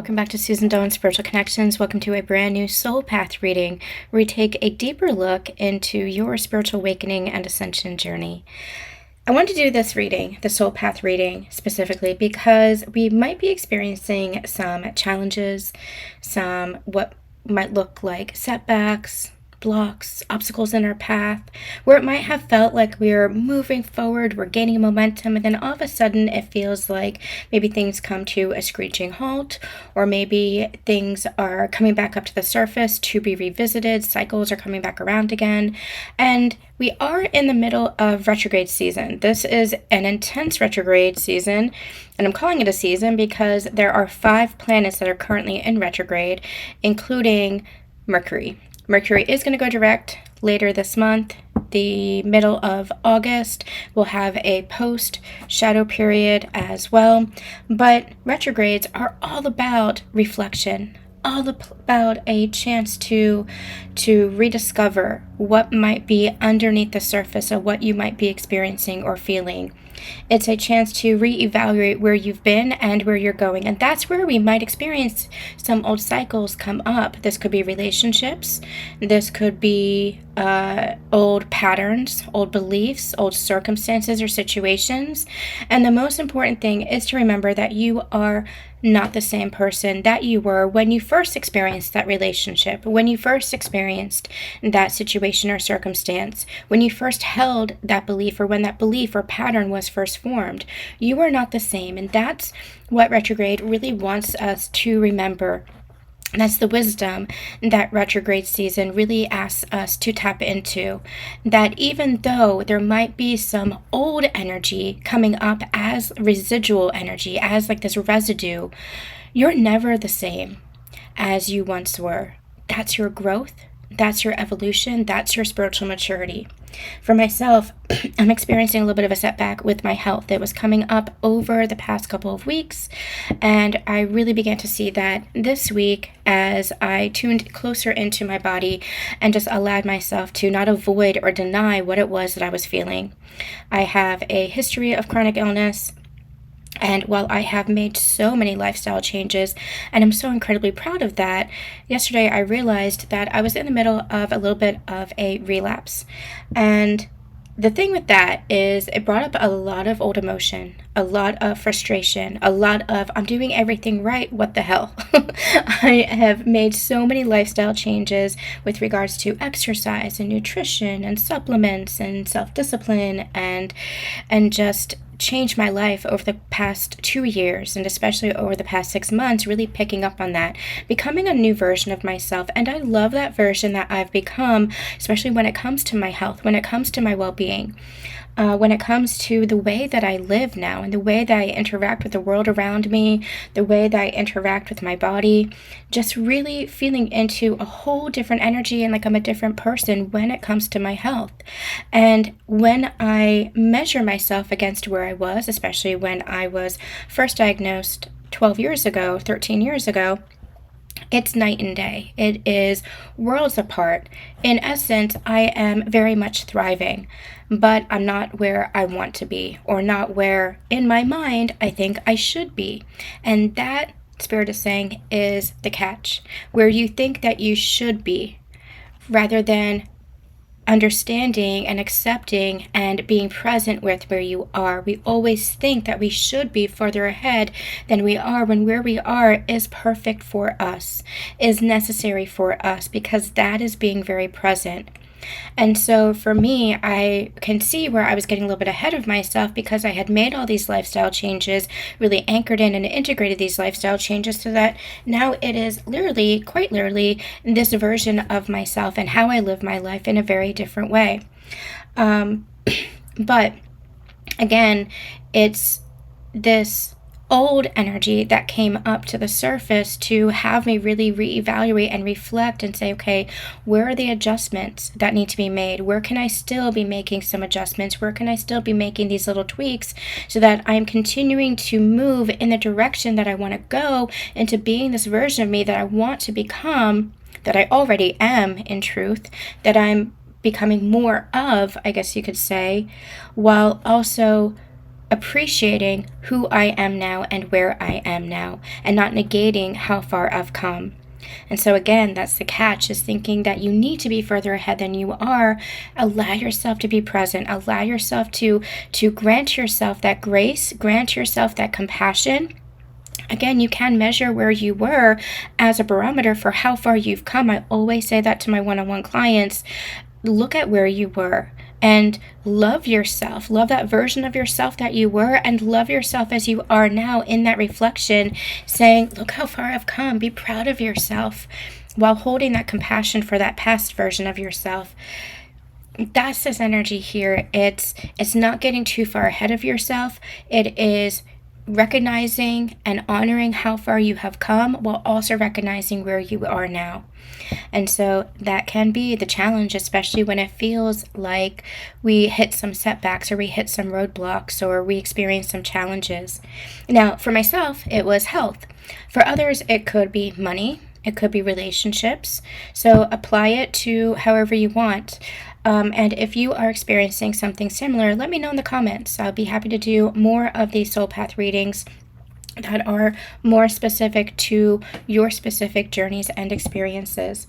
Welcome back to Susan Dawn's Spiritual Connections. Welcome to a brand new Soul Path reading where we take a deeper look into your spiritual awakening and ascension journey. I want to do this reading, the Soul Path reading, specifically because we might be experiencing some challenges, some what might look like setbacks, blocks, obstacles in our path, where it might have felt like we're moving forward, we're gaining momentum, and then all of a sudden it feels like maybe things come to a screeching halt, or maybe things are coming back up to the surface to be revisited, cycles are coming back around again, and we are in the middle of retrograde season. This is an intense retrograde season, and I'm calling it a season because there are 5 planets that are currently in retrograde, including Mercury. Mercury is going to go direct later this month. The middle of August will have a post-shadow period as well. But retrogrades are all about reflection, all about a chance to rediscover what might be underneath the surface of what you might be experiencing or feeling. It's a chance to reevaluate where you've been and where you're going. And that's where we might experience some old cycles come up. This could be relationships. This could be old patterns, old beliefs, old circumstances or situations. And the most important thing is to remember that you are not the same person that you were when you first experienced that relationship, when you first experienced that situation or circumstance, when you first held that belief, or when that belief or pattern was first formed. You are not the same, and that's what retrograde really wants us to remember. That's the wisdom that retrograde season really asks us to tap into. That even though there might be some old energy coming up as residual energy, as like this residue, you're never the same as you once were. That's your growth. That's your evolution. That's your spiritual maturity. For myself, I'm experiencing a little bit of a setback with my health. It was coming up over the past couple of weeks, and I really began to see that this week as I tuned closer into my body and just allowed myself to not avoid or deny what it was that I was feeling. I have a history of chronic illness. And while I have made so many lifestyle changes, and I'm so incredibly proud of that, yesterday I realized that I was in the middle of a little bit of a relapse. And the thing with that is it brought up a lot of old emotion, a lot of frustration, a lot of, I'm doing everything right, what the hell? I have made so many lifestyle changes with regards to exercise and nutrition and supplements and self-discipline and just changed my life over the past 2 years, and especially over the past 6 months, really picking up on that, becoming a new version of myself. And I love that version that I've become, especially when it comes to my health, when it comes to my well-being, when it comes to the way that I live now and the way that I interact with the world around me, the way that I interact with my body, just really feeling into a whole different energy and like I'm a different person when it comes to my health. And when I measure myself against where I was, especially when I was first diagnosed 12 years ago, 13 years ago, it's night and day. It is worlds apart. In essence, I am very much thriving, but I'm not where I want to be, or not where, in my mind, I think I should be. And that, Spirit is saying, is the catch, where you think that you should be, rather than understanding and accepting and being present with where you are. We always think that we should be further ahead than we are, when where we are is perfect for us, is necessary for us, because that is being very present. And so for me, I can see where I was getting a little bit ahead of myself because I had made all these lifestyle changes, really anchored in and integrated these lifestyle changes, so that now it is literally, quite literally, this version of myself and how I live my life in a very different way. But again, it's this old energy that came up to the surface to have me really reevaluate and reflect and say, okay, where are the adjustments that need to be made? Where can I still be making some adjustments? Where can I still be making these little tweaks so that I'm continuing to move in the direction that I want to go, into being this version of me that I want to become, that I already am in truth, that I'm becoming more of, I guess you could say, while also appreciating who I am now and where I am now, and not negating how far I've come. And so again, that's the catch, is thinking that you need to be further ahead than you are. Allow yourself to be present. Allow yourself to grant yourself that grace, grant yourself that compassion. Again, you can measure where you were as a barometer for how far you've come. I always say that to my one-on-one clients. Look at where you were and love yourself. Love that version of yourself that you were, and love yourself as you are now in that reflection, saying, look how far I've come. Be proud of yourself, while holding that compassion for that past version of yourself. That's this energy here. It's not getting too far ahead of yourself. It is recognizing and honoring how far you have come, while also recognizing where you are now. And so that can be the challenge, especially when it feels like we hit some setbacks, or we hit some roadblocks, or we experience some challenges. Now, for myself, it was health. For others, it could be money. It could be relationships. So apply it to however you want. And if you are experiencing something similar, let me know in the comments. I'll be happy to do more of these soul path readings that are more specific to your specific journeys and experiences.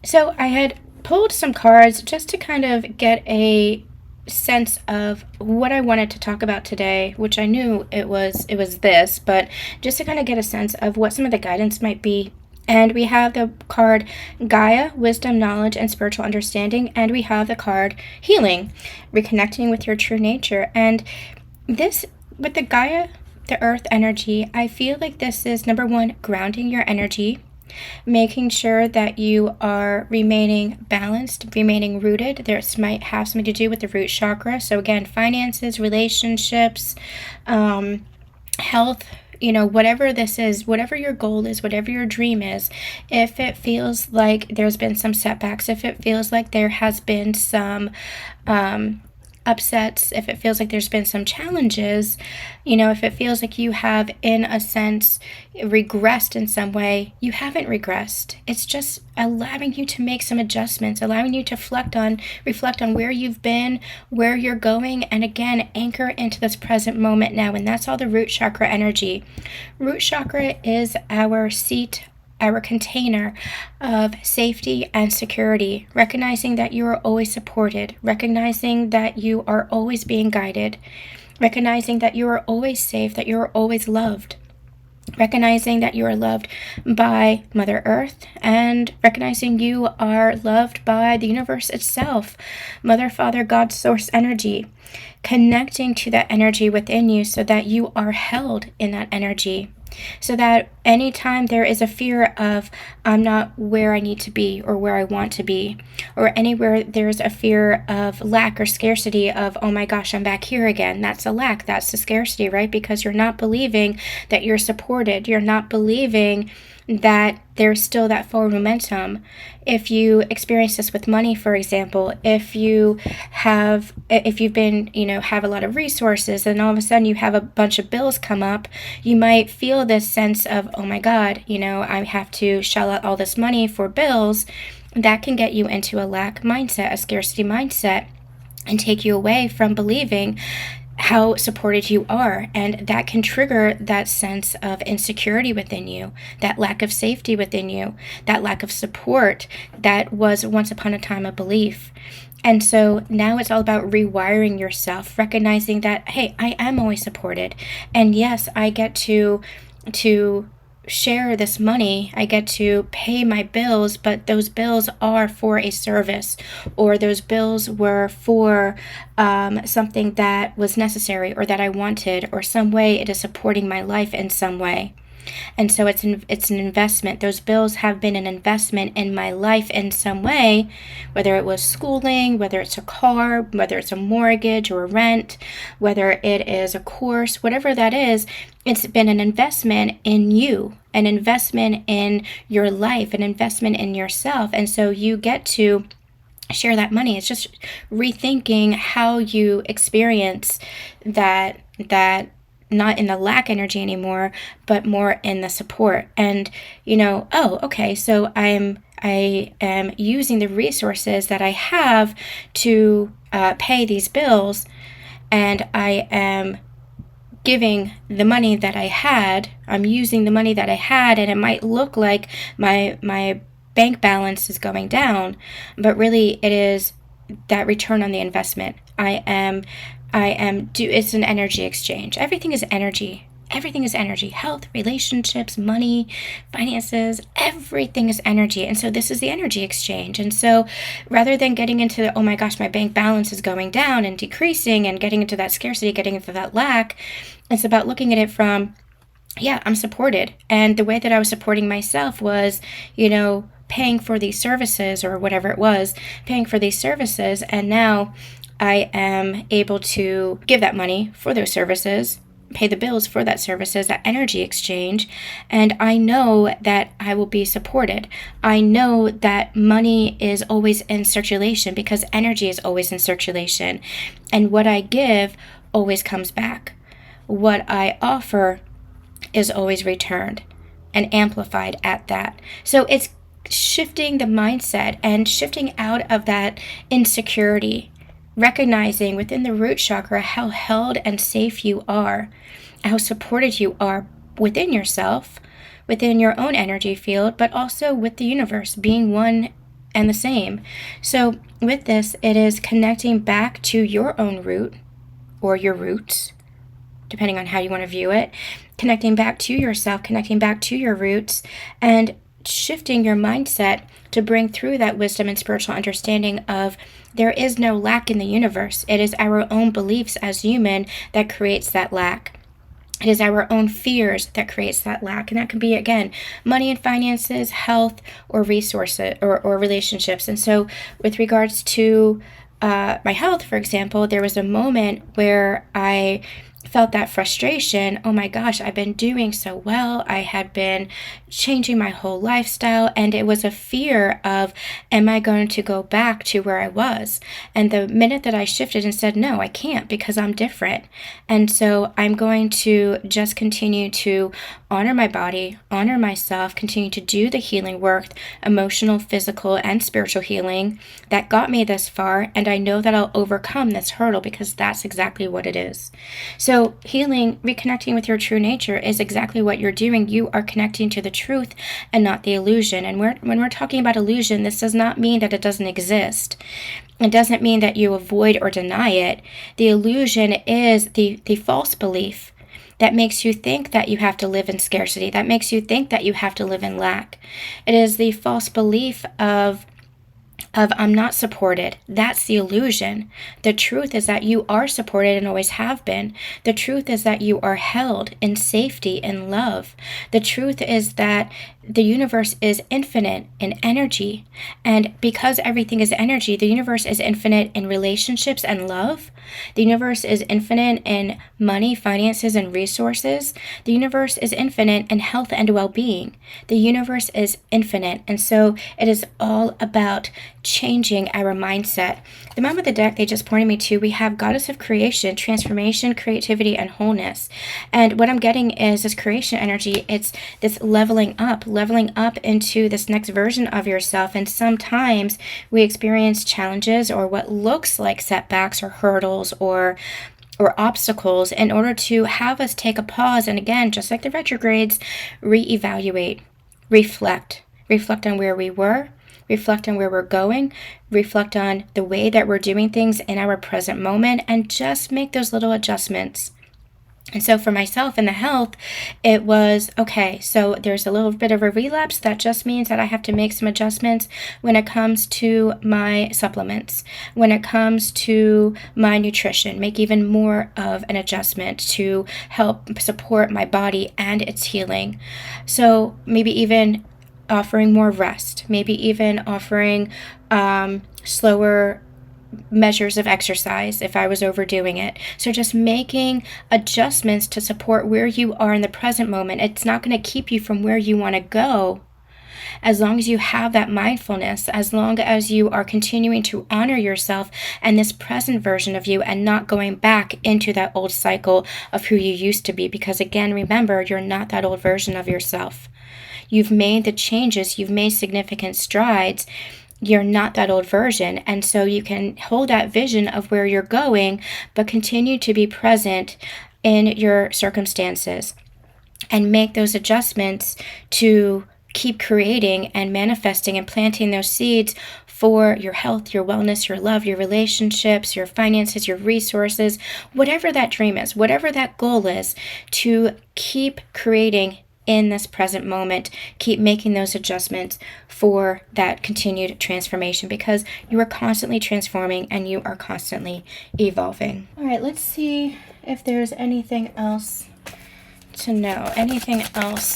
So I had pulled some cards just to kind of get a sense of what I wanted to talk about today, which I knew it was this, but just to kind of get a sense of what some of the guidance might be. And we have the card Gaia, Wisdom, Knowledge, and Spiritual Understanding. And we have the card Healing, Reconnecting with Your True Nature. And this, with the Gaia, the earth energy, I feel like this is, number one, grounding your energy, making sure that you are remaining balanced, remaining rooted. This might have something to do with the root chakra. So again, finances, relationships, health, whatever this is, whatever your goal is, whatever your dream is, if it feels like there's been some setbacks, if it feels like there has been some upsets, if it feels like there's been some challenges, if it feels like you have, in a sense, regressed in some way, you haven't regressed. It's just allowing you to make some adjustments, allowing you to reflect on where you've been, where you're going, and again, anchor into this present moment now. And that's all the root chakra energy. Root chakra is our seat, our container of safety and security, recognizing that you are always supported, recognizing that you are always being guided, recognizing that you are always safe, that you are always loved, recognizing that you are loved by Mother Earth, and recognizing you are loved by the universe itself, Mother, Father, God, Source energy, connecting to that energy within you so that you are held in that energy. So that anytime there is a fear of, I'm not where I need to be or where I want to be, or anywhere there's a fear of lack or scarcity of, oh my gosh, I'm back here again. That's a lack. That's the scarcity, right? Because you're not believing that you're supported. You're not believing that there's still that forward momentum. If you experience this with money, for example, if you've been, have a lot of resources, and all of a sudden you have a bunch of bills come up, you might feel this sense of, oh my God, I have to shell out all this money for bills. That can get you into a lack mindset, a scarcity mindset, and take you away from believing how supported you are, and that can trigger that sense of insecurity within you, that lack of safety within you, that lack of support that was once upon a time a belief. And so now it's all about rewiring yourself, recognizing that, hey, I am always supported, and yes, I get to share this money, I get to pay my bills, but those bills are for a service, or those bills were for something that was necessary or that I wanted, or some way it is supporting my life in some way. And so it's an investment. Those bills have been an investment in my life in some way, whether it was schooling, whether it's a car, whether it's a mortgage or a rent, whether it is a course, whatever that is, it's been an investment in you, an investment in your life, an investment in yourself. And so you get to share that money. It's just rethinking how you experience that not in the lack energy anymore, but more in the support. And, okay, so I am using the resources that I have to pay these bills, and I am giving the money that I had, I'm using the money that I had, and it might look like my bank balance is going down, but really it is that return on the investment. It's an energy exchange. Everything is energy. Everything is energy. Health, relationships, money, finances, everything is energy. And so this is the energy exchange. And so rather than getting into, oh my gosh, my bank balance is going down and decreasing and getting into that scarcity, getting into that lack, it's about looking at it from, yeah, I'm supported. And the way that I was supporting myself was, paying for these services or whatever it was, paying for these services. And now I am able to give that money for those services, pay the bills for that services, that energy exchange, and I know that I will be supported. I know that money is always in circulation because energy is always in circulation, and what I give always comes back. What I offer is always returned and amplified at that. So it's shifting the mindset and shifting out of that insecurity, recognizing within the root chakra how held and safe you are, how supported you are within yourself, within your own energy field, but also with the universe, being one and the same. So with this, it is connecting back to your own root or your roots, depending on how you want to view it, connecting back to yourself, connecting back to your roots, and shifting your mindset to bring through that wisdom and spiritual understanding of there is no lack in the universe. It is our own beliefs as human that creates that lack. It is our own fears that creates that lack. And that can be, again, money and finances, health, or resources, or relationships. And so with regards to my health, for example, there was a moment where I felt that frustration. Oh my gosh, I've been doing so well. I had been changing my whole lifestyle, and it was a fear of, am I going to go back to where I was? And the minute that I shifted and said, no, I can't, because I'm different. And so I'm going to just continue to honor my body, honor myself, continue to do the healing work, emotional, physical, and spiritual healing that got me this far. And I know that I'll overcome this hurdle because that's exactly what it is. So healing, reconnecting with your true nature is exactly what you're doing. You are connecting to the truth and not the illusion. And when we're talking about illusion, this does not mean that it doesn't exist. It doesn't mean that you avoid or deny it. The illusion is the false belief that makes you think that you have to live in scarcity, that makes you think that you have to live in lack. It is the false belief of I'm not supported. That's the illusion. The truth is that you are supported and always have been. The truth is that you are held in safety and love. The truth is that the universe is infinite in energy. And because everything is energy, the universe is infinite in relationships and love. The universe is infinite in money, finances, and resources. The universe is infinite in health and well-being. The universe is infinite. And so it is all about changing our mindset. The moment the deck they just pointed me to, we have Goddess of Creation, Transformation, Creativity, and Wholeness. And what I'm getting is this creation energy. It's this leveling up into this next version of yourself. And sometimes we experience challenges or what looks like setbacks or hurdles or obstacles in order to have us take a pause. And again, just like the retrogrades, reevaluate, reflect on where we were, reflect on where we're going, reflect on the way that we're doing things in our present moment, and just make those little adjustments. And so for myself in the health, it was, okay, so there's a little bit of a relapse. That just means that I have to make some adjustments when it comes to my supplements, when it comes to my nutrition, make even more of an adjustment to help support my body and its healing. So maybe even offering more rest, maybe even offering slower measures of exercise if I was overdoing it. So just making adjustments to support where you are in the present moment. It's not going to keep you from where you want to go. As long as you have that mindfulness, as long as you are continuing to honor yourself and this present version of you and not going back into that old cycle of who you used to be. Because again, remember, you're not that old version of yourself. You've made the changes, you've made significant strides. You're not that old version. And so you can hold that vision of where you're going, but continue to be present in your circumstances and make those adjustments to keep creating and manifesting and planting those seeds for your health, your wellness, your love, your relationships, your finances, your resources, whatever that dream is, whatever that goal is, to keep creating in this present moment. Keep making those adjustments for that continued transformation, because you are constantly transforming and you are constantly evolving. All right, let's see if there's anything else to know, anything else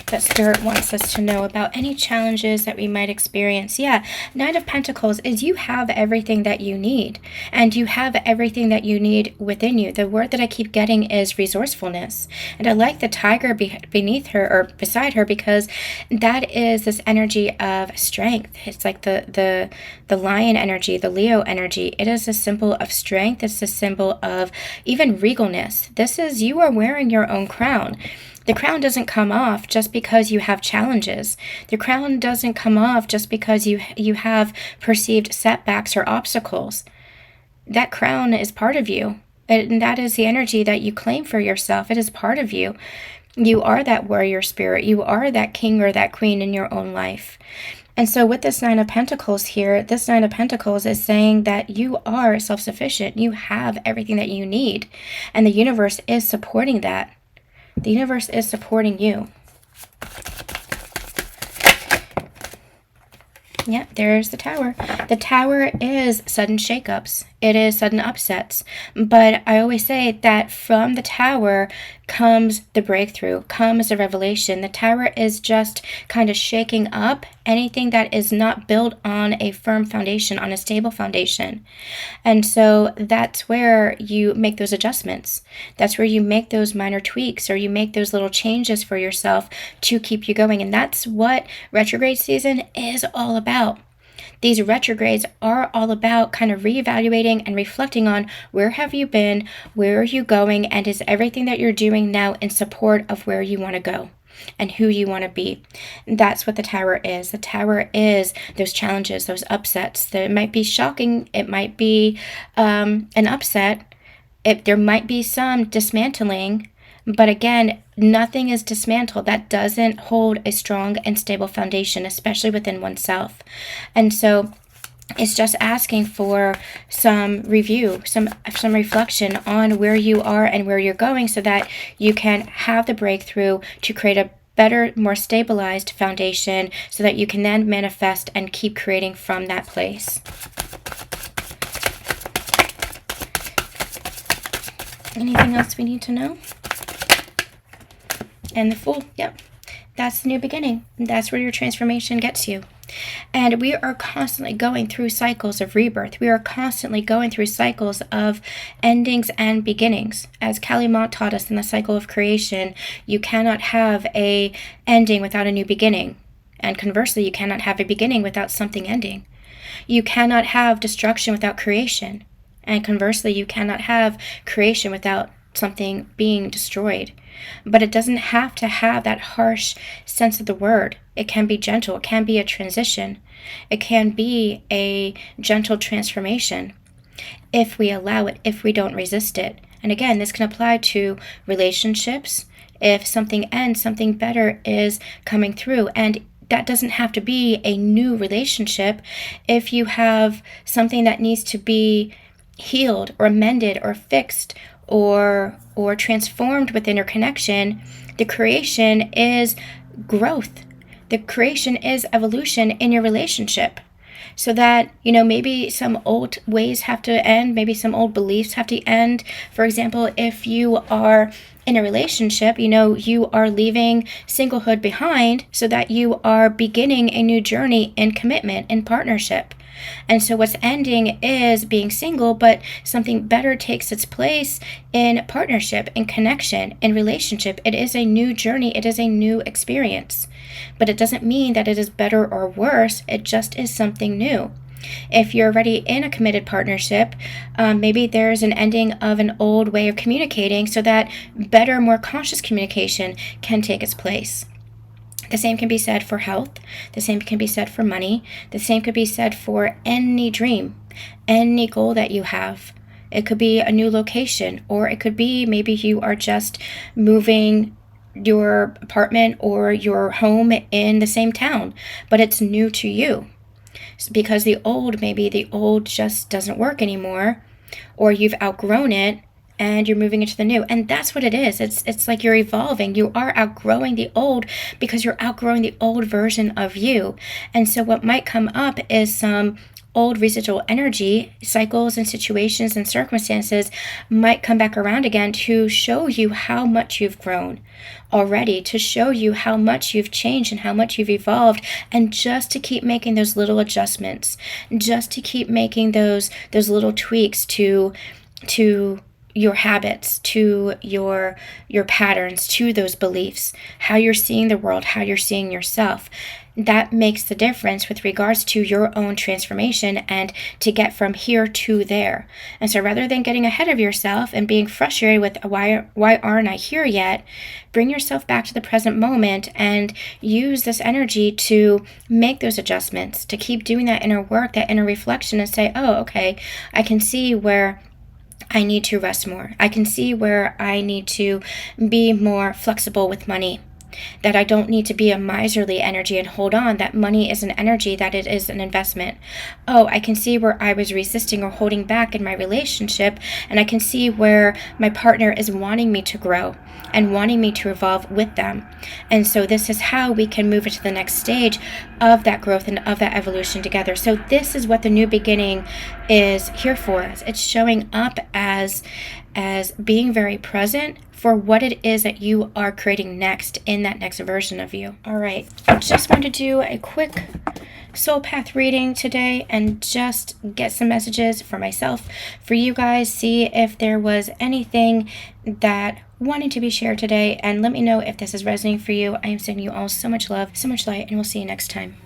that Spirit wants us to know about any challenges that we might experience. Yeah, Knight of Pentacles is you have everything that you need, and you have everything that you need within you. The word that I keep getting is resourcefulness, and I like the tiger beneath her or beside her, because that is this energy of strength. It's like the lion energy, the Leo energy. It is a symbol of strength. It's a symbol of even regalness. This is, you are wearing your own crown. The crown doesn't come off just because you have challenges. The crown doesn't come off just because you have perceived setbacks or obstacles. That crown is part of you, and that is the energy that you claim for yourself. It is part of you. You are that warrior spirit. You are that king or that queen in your own life. And so with this Nine of Pentacles here, this Nine of Pentacles is saying that you are self-sufficient. You have everything that you need, and the universe is supporting that. The universe is supporting you. Yeah, there's the Tower. The Tower is sudden shakeups. It is sudden upsets. But I always say that from the Tower comes the breakthrough, comes the revelation. The Tower is just kind of shaking up anything that is not built on a firm foundation, on a stable foundation. And so that's where you make those adjustments. That's where you make those minor tweaks, or you make those little changes for yourself to keep you going. And that's what retrograde season is all about. These retrogrades are all about kind of reevaluating and reflecting on where have you been, where are you going, and is everything that you're doing now in support of where you want to go and who you want to be. That's what the Tower is. The Tower is those challenges, those upsets. It might be shocking. It might be an upset. There might be some dismantling. But again, nothing is dismantled that doesn't hold a strong and stable foundation, especially within oneself. And so it's just asking for some review, some reflection on where you are and where you're going, so that you can have the breakthrough to create a better, more stabilized foundation, so that you can then manifest and keep creating from that place. Anything else we need to know? And the Fool, yep, that's the new beginning. That's where your transformation gets you. And we are constantly going through cycles of rebirth. We are constantly going through cycles of endings and beginnings. As Kali Ma taught us in the cycle of creation, you cannot have a ending without a new beginning. And conversely, you cannot have a beginning without something ending. You cannot have destruction without creation. And conversely, you cannot have creation without something being destroyed. But it doesn't have to have that harsh sense of the word. It can be gentle. It can be a transition. It can be a gentle transformation if we allow it, if we don't resist it. And again, this can apply to relationships. If something ends, something better is coming through. And that doesn't have to be a new relationship. If you have something that needs to be healed or mended or fixed or transformed within your connection, the creation is growth. The creation is evolution in your relationship. So that, maybe some old ways have to end, maybe some old beliefs have to end. For example, if you are in a relationship, you are leaving singlehood behind so that you are beginning a new journey in commitment, in partnership. And so what's ending is being single, but something better takes its place in partnership, in connection, in relationship. It is a new journey. It is a new experience. But it doesn't mean that it is better or worse. It just is something new. If you're already in a committed partnership, maybe there's an ending of an old way of communicating so that better, more conscious communication can take its place. The same can be said for health. The same can be said for money. The same could be said for any dream, any goal that you have. It could be a new location, or it could be maybe you are just moving your apartment or your home in the same town, but it's new to you because maybe the old just doesn't work anymore, or you've outgrown it and you're moving into the new. And that's what it is. It's like you're evolving. You are outgrowing the old because you're outgrowing the old version of you. And so what might come up is some old residual energy cycles and situations and circumstances might come back around again to show you how much you've grown already, to show you how much you've changed and how much you've evolved, and just to keep making those little adjustments, just to keep making those little tweaks to your habits, to your patterns, to those beliefs, how you're seeing the world, how you're seeing yourself. That makes the difference with regards to your own transformation and to get from here to there. And so rather than getting ahead of yourself and being frustrated with why aren't I here yet, bring yourself back to the present moment and use this energy to make those adjustments, to keep doing that inner work, that inner reflection, and say, oh, okay, I can see where I need to rest more. I can see where I need to be more flexible with money, that I don't need to be a miserly energy and hold on, that money is an energy, that it is an investment. Oh, I can see where I was resisting or holding back in my relationship, and I can see where my partner is wanting me to grow and wanting me to evolve with them. And so this is how we can move into the next stage of that growth and of that evolution together. So this is what the new beginning is here for us. It's showing up as being very present for what it is that you are creating next in that next version of you. All right, I just want to do a quick soul path reading today and just get some messages for myself, for you guys, see if there was anything that wanted to be shared today, and let me know if this is resonating for you. I am sending you all so much love, so much light, and we'll see you next time.